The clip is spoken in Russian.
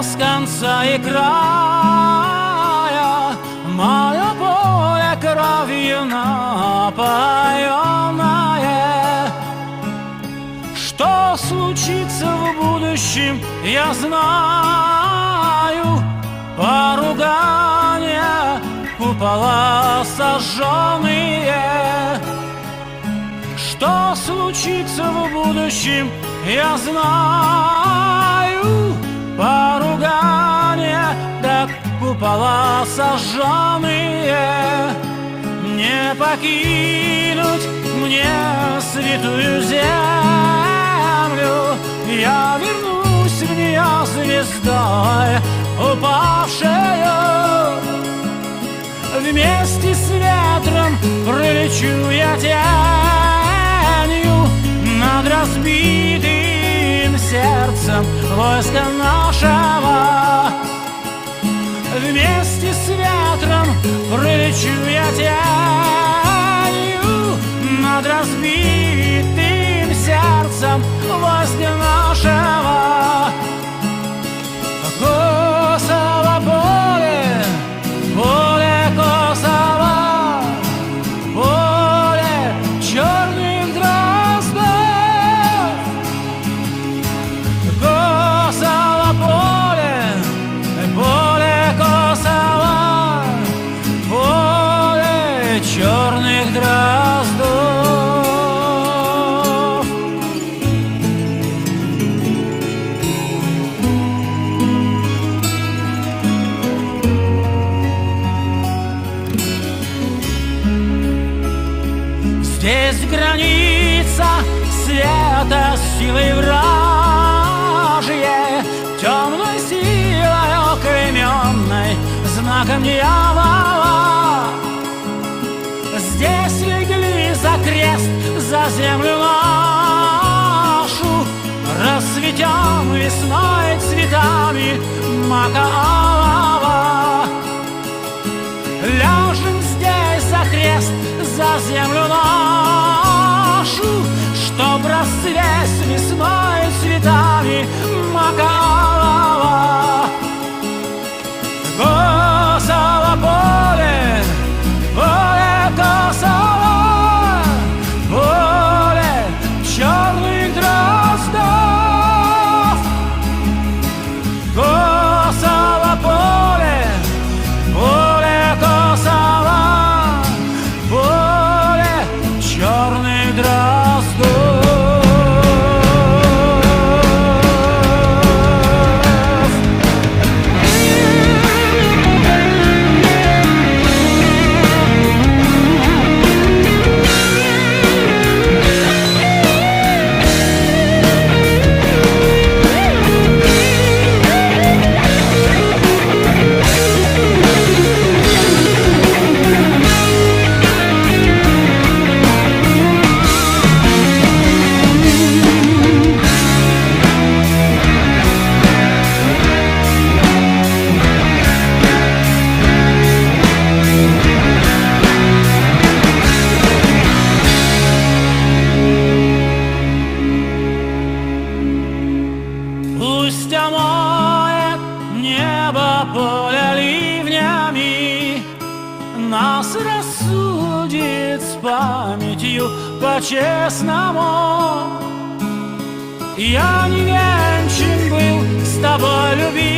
без конца и края, мое поле кровью напоенное. Что случится в будущем, я знаю. Поругания, купола сожженные. Что случится в будущем, я знаю. Поругания, да купола сожженные. Не покинуть мне святую землю, я вернусь в нее звездой упавшею. Вместе с ветром пролечу я тенью над разбитым сердцем войска нашего. Вместе с ветром пролечу я тенью над разбитым сердцем войска нашего. Косово поле, поле Косово, поле черных дроздов. Косово поле, поле Косово, поле черных дроздов. Здесь граница света силой вражьей, темной силой оклеменной, знаком дьявола. Здесь легли за крест, за землю нашу, расцветем весной цветами мака алого. Ляжем здесь за крест, за землю нашу, чтоб расцвесть весной цветами мака алого. Косово поле, поле Косово, поле черных дроздов. Косово поле, поле Косово, поле черных дроздов. Пусть омоет небо поле ливнями, нас рассудит с памятью по-честному. Я не венчан был с тобой, любимый.